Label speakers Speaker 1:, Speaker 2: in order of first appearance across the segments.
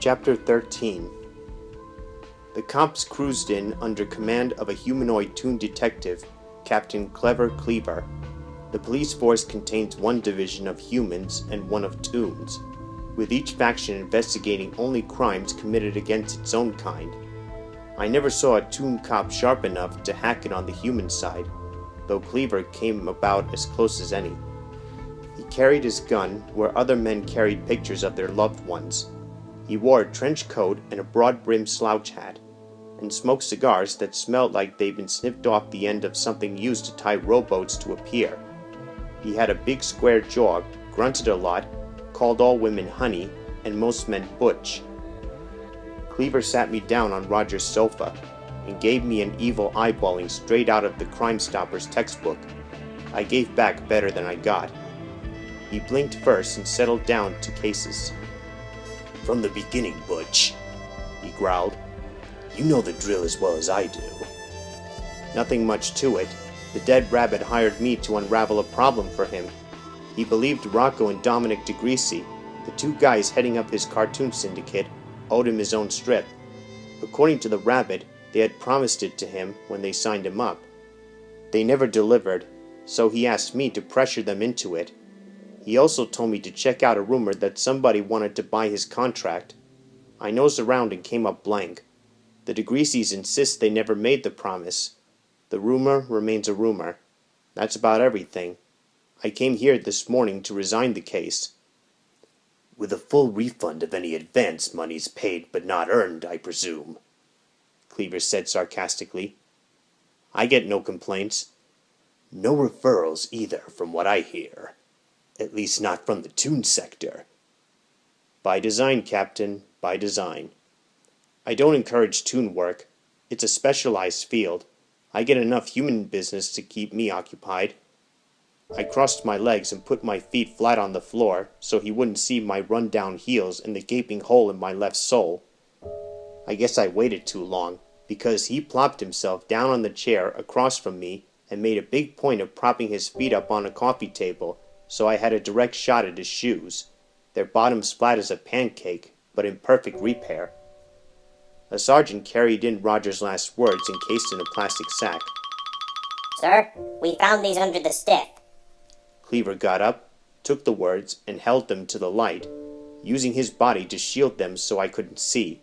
Speaker 1: Chapter 13. The cops cruised in under command of a humanoid Toon detective, Captain Clever Cleaver. The police force contains one division of humans and one of Toons, with each faction investigating only crimes committed against its own kind. I never saw a Toon cop sharp enough to hack it on the human side, though Cleaver came about as close as any. He carried his gun where other men carried pictures of their loved ones. He wore a trench coat and a broad-brimmed slouch hat, and smoked cigars that smelled like they'd been snipped off the end of something used to tie rowboats to a pier. He had a big square jaw, grunted a lot, called all women honey, and most men butch. Cleaver sat me down on Roger's sofa, and gave me an evil eyeballing straight out of the Crime Stoppers textbook. I gave back better than I got. He blinked first and settled down to cases. "From the beginning, Butch," he growled. "You know the drill as well as I do." Nothing much to it. The dead rabbit hired me to unravel a problem for him. He believed Rocco and Dominic DeGreasy, the two guys heading up his cartoon syndicate, owed him his own strip. According to the rabbit, they had promised it to him when they signed him up. They never delivered, so he asked me to pressure them into it. He also told me to check out a rumor that somebody wanted to buy his contract. I nosed around and came up blank. The DeGreasys insist they never made the promise. The rumor remains a rumor. That's about everything. I came here this morning to resign the case. "With a full refund of any advance monies paid but not earned, I presume," Cleaver said sarcastically. "I get no complaints." "No referrals either, from what I hear. At least not from the Toon sector." "By design, Captain, by design. I don't encourage Toon work. It's a specialized field. I get enough human business to keep me occupied." I crossed my legs and put my feet flat on the floor so he wouldn't see my run-down heels and the gaping hole in my left sole. I guess I waited too long, because he plopped himself down on the chair across from me and made a big point of propping his feet up on a coffee table, so I had a direct shot at his shoes, their bottoms flat as a pancake, but in perfect repair. A sergeant carried in Roger's last words encased in a plastic sack.
Speaker 2: "Sir, we found these under the stiff."
Speaker 1: Cleaver got up, took the words, and held them to the light, using his body to shield them so I couldn't see.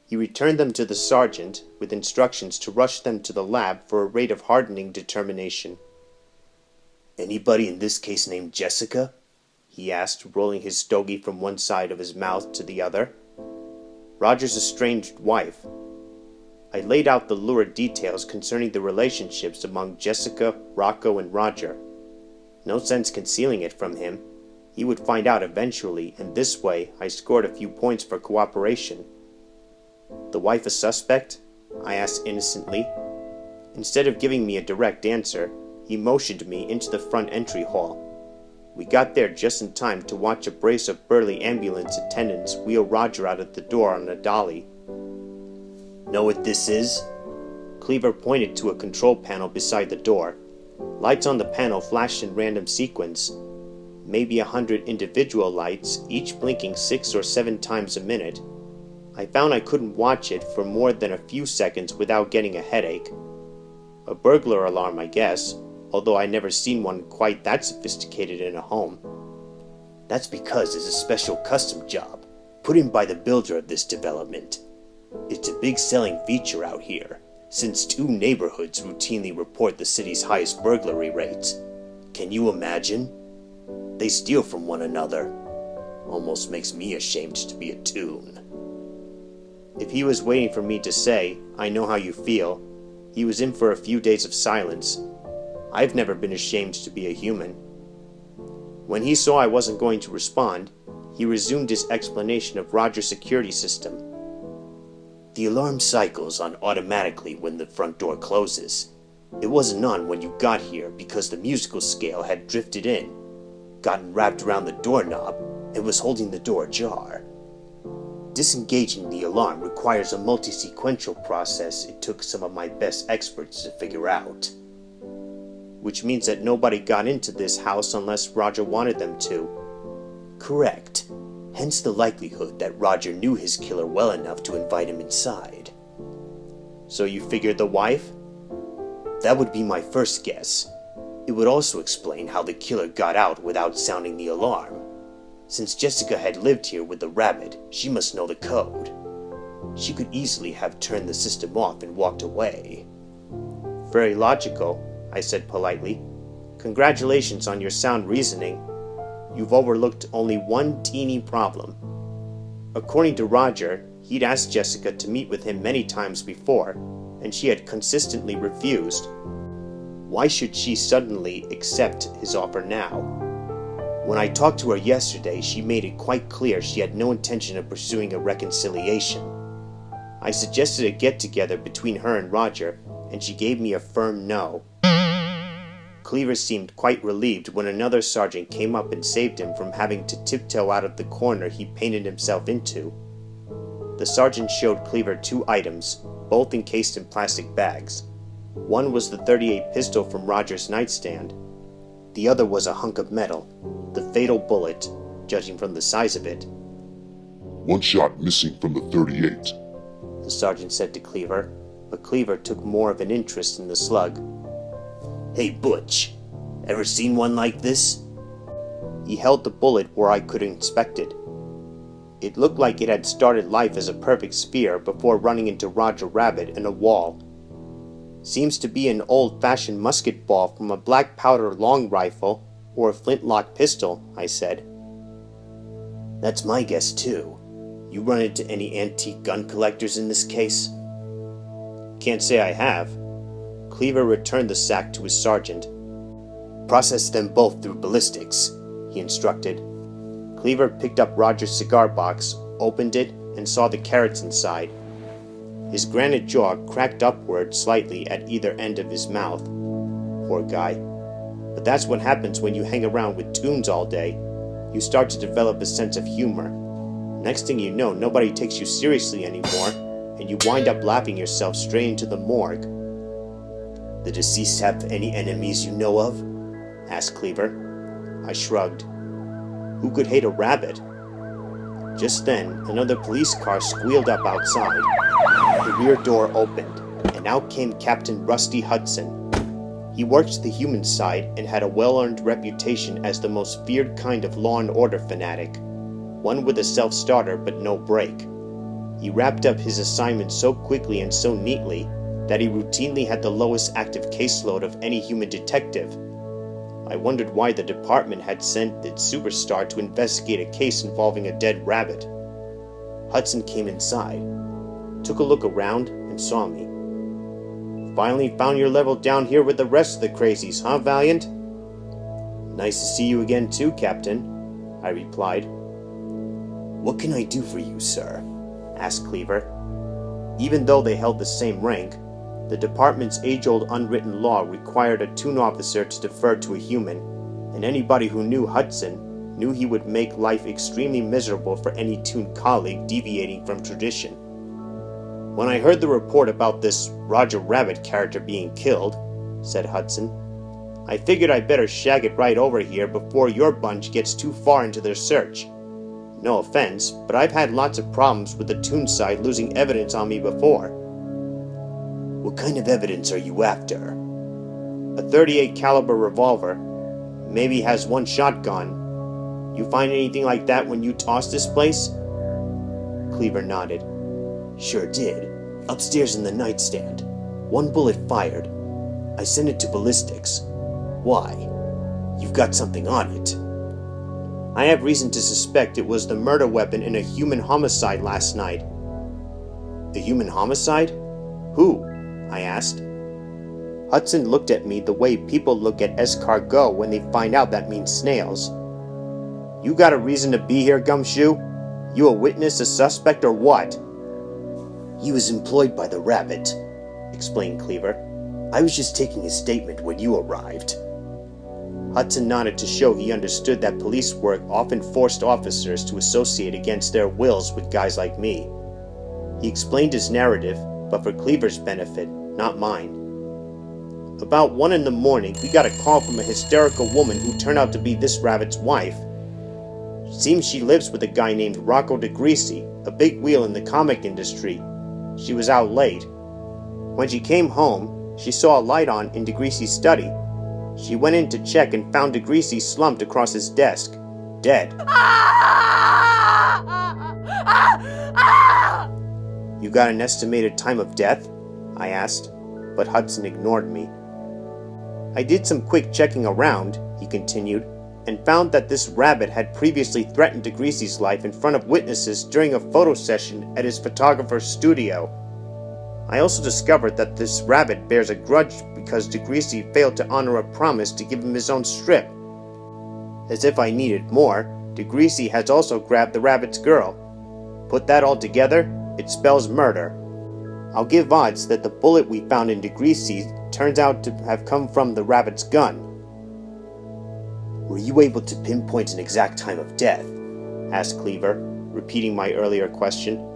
Speaker 1: He returned them to the sergeant, with instructions to rush them to the lab for a rate of hardening determination. "Anybody in this case named Jessica?" he asked, rolling his stogie from one side of his mouth to the other. "Roger's estranged wife." I laid out the lurid details concerning the relationships among Jessica, Rocco, and Roger. No sense concealing it from him. He would find out eventually, and this way I scored a few points for cooperation. "The wife a suspect?" I asked innocently. Instead of giving me a direct answer, he motioned me into the front entry hall. We got there just in time to watch a brace of burly ambulance attendants wheel Roger out of the door on a dolly. "Know what this is?" Cleaver pointed to a control panel beside the door. Lights on the panel flashed in random sequence. Maybe 100 individual lights, each blinking 6 or 7 times a minute. I found I couldn't watch it for more than a few seconds without getting a headache. A burglar alarm, I guess, although I never seen one quite that sophisticated in a home. "That's because it's a special custom job, put in by the builder of this development. It's a big selling feature out here, since 2 neighborhoods routinely report the city's highest burglary rates. Can you imagine? They steal from one another. Almost makes me ashamed to be a Toon." If he was waiting for me to say, "I know how you feel," he was in for a few days of silence. I've never been ashamed to be a human. When he saw I wasn't going to respond, he resumed his explanation of Roger's security system. "The alarm cycles on automatically when the front door closes. It wasn't on when you got here because the musical scale had drifted in, gotten wrapped around the doorknob, and was holding the door ajar. Disengaging the alarm requires a multi-sequential process it took some of my best experts to figure out." "Which means that nobody got into this house unless Roger wanted them to." "Correct. Hence the likelihood that Roger knew his killer well enough to invite him inside. So you figured the wife? That would be my first guess. It would also explain how the killer got out without sounding the alarm. Since Jessica had lived here with the rabbit, she must know the code. She could easily have turned the system off and walked away. Very logical, I said politely. Congratulations on your sound reasoning. You've overlooked only one teeny problem. According to Roger, he'd asked Jessica to meet with him many times before, and she had consistently refused. Why should she suddenly accept his offer now? When I talked to her yesterday, she made it quite clear she had no intention of pursuing a reconciliation. I suggested a get-together between her and Roger, and she gave me a firm no. Cleaver seemed quite relieved when another sergeant came up and saved him from having to tiptoe out of the corner he painted himself into. The sergeant showed Cleaver 2 items, both encased in plastic bags. One was the .38 pistol from Roger's nightstand. The other was a hunk of metal, the fatal bullet, judging from the size of it.
Speaker 3: "One shot missing from the .38,
Speaker 1: the sergeant said to Cleaver, but Cleaver took more of an interest in the slug. "Hey, Butch, ever seen one like this?" He held the bullet where I could inspect it. It looked like it had started life as a perfect sphere before running into Roger Rabbit and a wall. Seems to be an old-fashioned musket ball from a black powder long rifle or a flintlock pistol, I said. That's my guess too. You run into any antique gun collectors in this case? Can't say I have. Cleaver returned the sack to his sergeant. Process them both through ballistics, he instructed. Cleaver picked up Roger's cigar box, opened it, and saw the carrots inside. His granite jaw cracked upward slightly at either end of his mouth. Poor guy. But that's what happens when you hang around with toons all day. You start to develop a sense of humor. Next thing you know, nobody takes you seriously anymore, and you wind up laughing yourself straight into the morgue. The deceased have any enemies you know of? Asked Cleaver. I shrugged. Who could hate a rabbit? Just then, another police car squealed up outside. The rear door opened, and out came Captain Rusty Hudson. He worked the human side and had a well-earned reputation as the most feared kind of law and order fanatic, one with a self-starter but no brake. He wrapped up his assignment so quickly and so neatly that he routinely had the lowest active caseload of any human detective. I wondered why the department had sent its superstar to investigate a case involving a dead rabbit. Hudson came inside, took a look around, and saw me. Finally found your level down here with the rest of the crazies, huh, Valiant? Nice to see you again too, Captain, I replied. What can I do for you, sir? Asked Cleaver. Even though they held the same rank, the department's age-old unwritten law required a toon officer to defer to a human, and anybody who knew Hudson knew he would make life extremely miserable for any toon colleague deviating from tradition. When I heard the report about this Roger Rabbit character being killed, said Hudson, I figured I'd better shag it right over here before your bunch gets too far into their search. No offense, but I've had lots of problems with the toon side losing evidence on me before. What kind of evidence are you after? A .38 caliber revolver. Maybe has one shotgun. You find anything like that when you tossed this place? Cleaver nodded. Sure did. Upstairs in the nightstand. One bullet fired. I sent it to ballistics. Why? You've got something on it. I have reason to suspect it was the murder weapon in a human homicide last night. The human homicide? Who? I asked. Hudson looked at me the way people look at escargot when they find out that means snails. You got a reason to be here, Gumshoe? You a witness, a suspect, or what? He was employed by the rabbit, explained Cleaver. I was just taking his statement when you arrived. Hudson nodded to show he understood that police work often forced officers to associate against their wills with guys like me. He explained his narrative, but for Cleaver's benefit, not mine. About 1 a.m, we got a call from a hysterical woman who turned out to be this rabbit's wife. Seems she lives with a guy named Rocco DeGreasy, a big wheel in the comic industry. She was out late. When she came home, she saw a light on in DeGreasy's study. She went in to check and found DeGreasy slumped across his desk, dead. You got an estimated time of death? I asked, but Hudson ignored me. I did some quick checking around, he continued, and found that this rabbit had previously threatened DeGreasy's life in front of witnesses during a photo session at his photographer's studio. I also discovered that this rabbit bears a grudge because DeGreasy failed to honor a promise to give him his own strip. As if I needed more, DeGreasy has also grabbed the rabbit's girl. Put that all together, it spells murder. I'll give odds that the bullet we found in DeGreasy turns out to have come from the rabbit's gun. Were you able to pinpoint an exact time of death? Asked Cleaver, repeating my earlier question.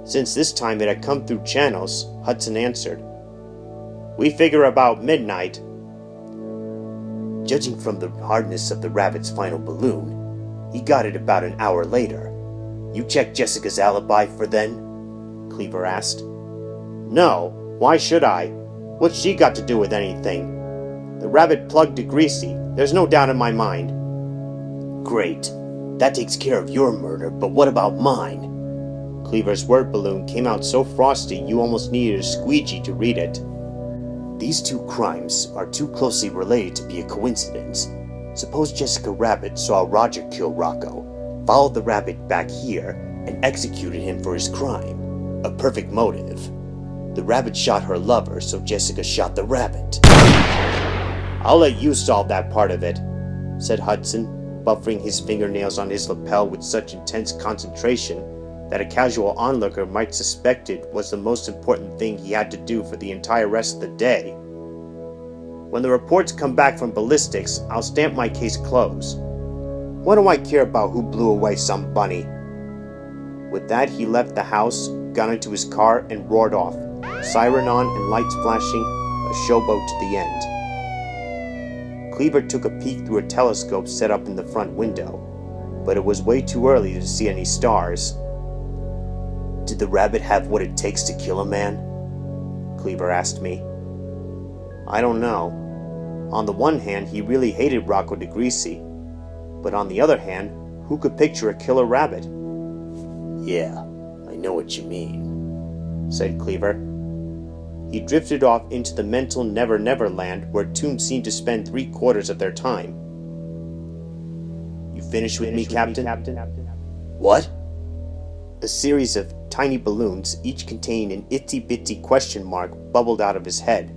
Speaker 1: Since this time it had come through channels, Hudson answered. We figure about midnight. Judging from the hardness of the rabbit's final balloon, he got it about an hour later. You checked Jessica's alibi for then? Cleaver asked. No, why should I? What's she got to do with anything? The rabbit plugged DeGreasy, there's no doubt in my mind. Great. That takes care of your murder, but what about mine? Cleaver's word balloon came out so frosty you almost needed a squeegee to read it. These two crimes are too closely related to be a coincidence. Suppose Jessica Rabbit saw Roger kill Rocco, followed the rabbit back here, and executed him for his crime. A perfect motive. The rabbit shot her lover, so Jessica shot the rabbit. I'll let you solve that part of it, said Hudson, buffering his fingernails on his lapel with such intense concentration that a casual onlooker might suspect it was the most important thing he had to do for the entire rest of the day. When the reports come back from ballistics, I'll stamp my case closed. What do I care about who blew away some bunny? With that, he left the house, got into his car, and roared off, siren on and lights flashing, a showboat to the end. Cleaver took a peek through a telescope set up in the front window, but it was way too early to see any stars. Did the rabbit have what it takes to kill a man? Cleaver asked me. I don't know. On the one hand, he really hated Rocco DeGreasy, but on the other hand, who could picture a killer rabbit? Yeah, I know what you mean, said Cleaver. He drifted off into the mental never-never land where toons seemed to spend 3/4 of their time. You finished with me, Captain? What? A series of tiny balloons, each containing an itsy-bitsy question mark, bubbled out of his head.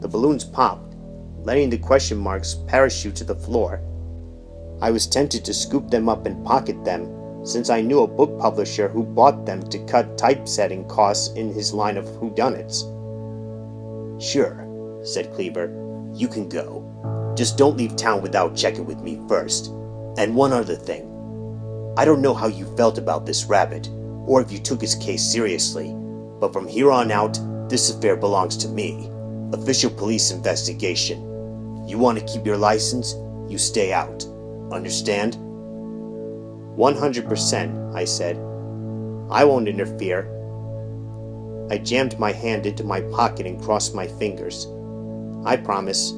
Speaker 1: The balloons popped, letting the question marks parachute to the floor. I was tempted to scoop them up and pocket them, since I knew a book publisher who bought them to cut typesetting costs in his line of whodunits. Sure, said Cleaver. You can go. Just don't leave town without checking with me first. And one other thing. I don't know how you felt about this rabbit, or if you took his case seriously, but from here on out, this affair belongs to me. Official police investigation. You want to keep your license? You stay out. Understand? 100%, I said. I won't interfere. I jammed my hand into my pocket and crossed my fingers. I promise.